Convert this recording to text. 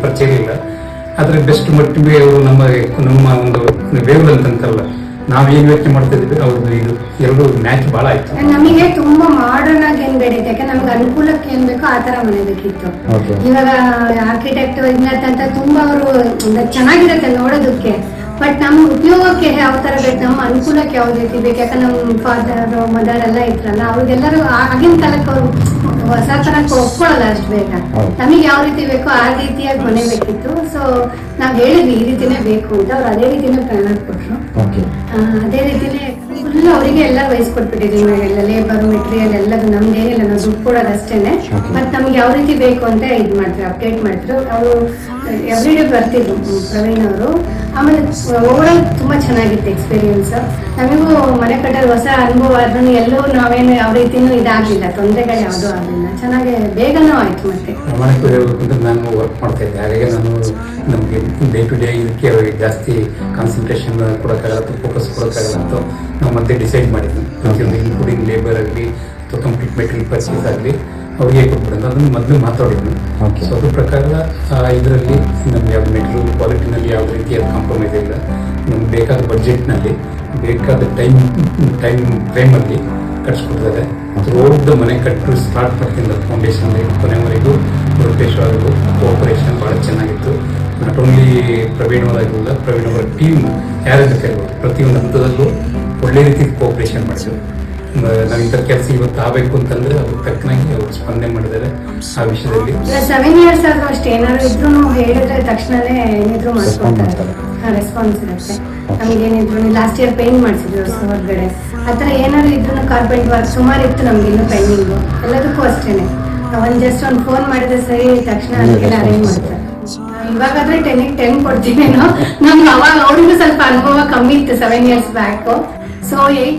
ಪರಿಚಯ ಇಲ್ಲ. ಆದರೆ ಬೆಸ್ಟ್ ಮಟ್ಟಿಗೆ ಅವರು ನಮ್ಮ ಒಂದು ವೇವ್ ಅಂತಲ್ಲ, ನಾವೇನು ಯೋಚನೆ ಮಾಡ್ತಾ ಇದ್ವಿ ಅವ್ರದ್ದು ಇದು ಎರಡು ಮ್ಯಾಚ್ ಭಾಳ ಆಯ್ತು. ನಮಗೆ ತುಂಬಾ ಮಾಡರ್ನ್ ಆಗಿ ಏನ್ ಬೇಡಿತ್ತು, ಯಾಕಂದ್ರೆ ನಮ್ಗೆ ಅನುಕೂಲಕ್ಕೆ ಏನ್ ಬೇಕೋ ಆ ತರ ಮನೆ ಬೇಕಿತ್ತು. ಇವಾಗ ಆರ್ಕಿಟೆಕ್ಟ್ ಅಂತ ತುಂಬಾ ಅವರು ಚೆನ್ನಾಗಿರುತ್ತೆ ನೋಡೋದಕ್ಕೆ, ಬಟ್ ನಮ್ಮ ಉಪಯೋಗಕ್ಕೆ ಯಾವ ತರ ಬೇಕು, ನಮ್ಮ ಅನುಕೂಲಕ್ಕೆ ಯಾವ ರೀತಿ ಬೇಕು. ಯಾಕಂದ್ರೆ ನಮ್ಮ ಫಾದರ್ ಮದರ್ ಎಲ್ಲ ಇದ್ರಲ್ಲ, ಅವ್ರಿಗೆಲ್ಲರೂ ಆಗಿನ ಕಾಲಕ್ಕೆ ಅವ್ರು ಹೊಸ ತರಕ್ಕೆ ಒಪ್ಕೊಳ್ಳಲ್ಲ ಅಷ್ಟು ಬೇಗ. ನಮಗೆ ಯಾವ ರೀತಿ ಬೇಕೋ ಆ ರೀತಿಯಾಗಿ ಮನೆ ಬೇಕಿತ್ತು. ಸೊ ನಾವ್ ಹೇಳಿದ್ವಿ ಈ ರೀತಿನೇ ಬೇಕು ಅಂತ, ಅವ್ರು ಅದೇ ರೀತಿನೇ ಪ್ಲಾನ್ ಕೊಟ್ರು. ಅದೇ ರೀತಿನೇ ಫುಲ್ ಅವರಿಗೆ ಎಲ್ಲ ವಹಿಸ್ಕೊಟ್ಬಿಟ್ಟಿದ್ವಿ. ಎಲ್ಲ ಲೇಬರ್ ಮೆಟೀರಿಯಲ್ ಎಲ್ಲದು ನಮ್ದೇನಿಲ್ಲ, ನಾವು ದುಡ್ಡು ಕೊಡೋದು ಅಷ್ಟೇನೆ. ಬಟ್ ನಮ್ಗೆ ಯಾವ ರೀತಿ ಬೇಕು ಅಂತ ಇದು ಮಾಡ್ತಾರೆ, ಅಪ್ಡೇಟ್ ಮಾಡ್ತಿದ್ರು. ಅವರು ಎವ್ರಿ ಡೇ ಬರ್ತಿದ್ರು ಪ್ರವೀಣ್ ಅವರು. ಆಮೇಲೆ ಓವರ್ ಆಲ್ ತುಂಬಾ ಚೆನ್ನಾಗಿತ್ತು ಎಕ್ಸ್ಪೀರಿಯನ್ಸ್. ನಮಗೂ ಮನೆ ಕಟ್ಟೋದು ಹೊಸ ಅನುಭವ, ಅದನ್ನು ಎಲ್ಲೂ ನಾವೇನು ಯಾವ ರೀತಿನೂ ಇದಾಗಲಿಲ್ಲ, ತೊಂದರೆಗಳು ಯಾವುದೂ ಆಗಲಿಲ್ಲ, ಚೆನ್ನಾಗಿ ಬೇಗನೂ ಆಯ್ತು. ಮತ್ತೆ ಪ್ರಾಮಾಣಿಕ ಹೇಳ್ಬೇಕಂದ್ರೆ ನಾನು ವರ್ಕ್ ಮಾಡ್ತಾ ಇದ್ದೆ, ಹಾಗಾಗಿ ನಾನು ನಮಗೆ ಡೇ ಟು ಡೇ ಇದಕ್ಕೆ ಜಾಸ್ತಿ ಕಾನ್ಸಂಟ್ರೇಷನ್ ಕೊಡೋಕ್ಕಾಗಲ್ಲ, ಫೋಕಸ್ ಕೊಡೋಕ್ಕಾಗಲ್ಲ ಅಂತ ನಾವು ಮತ್ತೆ ಡಿಸೈಡ್ ಮಾಡಿದ್ವಿ. ಪ್ರತಿಯೊಂದು ಇನ್ಕ್ಲೂಡಿಂಗ್ ಲೇಬರ್ ಆಗಲಿ ಅಥವಾ ಕಂಪ್ಲೀಟ್ ಮೆಟೀರಿಯಲ್ ಪರ್ಚೇಸ್ ಆಗಲಿ ಅವ್ರಿಗೆ ಕೊಟ್ಬಿಡೋದು, ಅದನ್ನು ಮೊದಲು ಮಾತಾಡಿದ್ವಿ. ಸೊ ಅದ್ರ ಪ್ರಕಾರ ಇದರಲ್ಲಿ ನಮ್ಗೆ ಯಾವ್ದು ಮೆಟೀರಿಯಲ್ ಕ್ವಾಲಿಟಿನಲ್ಲಿ ಯಾವುದೇ ರೀತಿಯ ಕಾಂಪ್ರಮೈಸ್ ಇಲ್ಲ. ನಮ್ಗೆ ಬೇಕಾದ ಬಡ್ಜೆಟ್ನಲ್ಲಿ ಬೇಕಾದ ಟೈಮ್ ಫ್ರೇಮಲ್ಲಿ ಕಟ್ಸ್ಕೊಡ್ತಾರೆ. ಥ್ರೂಔಟ್ ಮನೆ ಕಟ್ಟು ಸ್ಟಾರ್ಟ್ ಮಾಡ್ತಿದ್ದ ಫೌಂಡೇಶನ್ ಕೊನೆವರೆಗೂ ರೂಪೇಶ್ವರದು ಕೋಆಪರೇಷನ್ ಭಾಳ ಚೆನ್ನಾಗಿತ್ತು. ನಾಟ್ ಓನ್ಲಿ ಪ್ರವೀಣ್ ಅವರಾಗಿಲ್ಲ, ಪ್ರವೀಣ್ ಅವರ ಟೀಮ್ ಯಾರ್ಯಾರು ಕರೀಬೋದು ಪ್ರತಿಯೊಂದು ಹಂತದಲ್ಲೂ ಒಳ್ಳೆ ರೀತಿ ಕೋಆಪರೇಷನ್ ಮಾಡಿದ್ರು. ನಾವು ಇಂಥ ಕೆಲಸ ಇವತ್ತು ಆಗಬೇಕು ಅಂತಂದ್ರೆ ಅವ್ರು ತಕ್ಕನಾಗಿ ಅವ್ರು ಸ್ಪಂದನೆ ಮಾಡಿದ್ದಾರೆ ಆ ವಿಷಯದಲ್ಲಿ. 7 years ಆದ್ರೂ ಅಷ್ಟೇ, ಏನಾದ್ರು ಇದ್ರು ಹೇಳಿದ್ರೆ ತಕ್ಷಣನೇ ಏನಿದ್ರು ಮಾಡ್ಕೊಡ್ತಾರೆ, ರೆಸ್ಪಾನ್ಸ್ ಇರುತ್ತೆ. ನಮಗೇನಿದ್ರು ಲಾಸ್ಟ್ ಇಯರ್ ಪೇಂಟ್ ಮಾಡಿಸಿದ್ರು ಹೊರಗಡೆ, ಆ ಥರ ಏನಾದ್ರು ಇದ್ರು ಕಾರ್ಪೆಂಟ್ ವರ್ಕ್ ಸುಮಾರು ಇತ್ತು ನಮ್ಗೆ ಇನ್ನೂ ಪೆಂಡಿಂಗು. ಎಲ್ಲದಕ್ಕೂ ಅಷ್ಟೇನೆ, ಜಸ್ಟ್ ಒಂದು ಫೋನ್ ಮಾಡಿದ್ರೆ ಸರಿ ತಕ್ಷಣ ಅದಕ್ಕೆಲ್ಲ ಅರೇಂಜ್ ಮಾಡ್ತಾರೆ. ಇವಾಗಾದ್ರೆ 10 ಕೊಡ್ತೀನೇನೋ, ನಮ್ಗೆ ಅವಾಗ ಅವ್ರಿಗೂ ಸ್ವಲ್ಪ ಅನುಭವ ಕಮ್ಮಿ ಇತ್ತು 7 years ಬ್ಯಾಕು. ಸೊ 8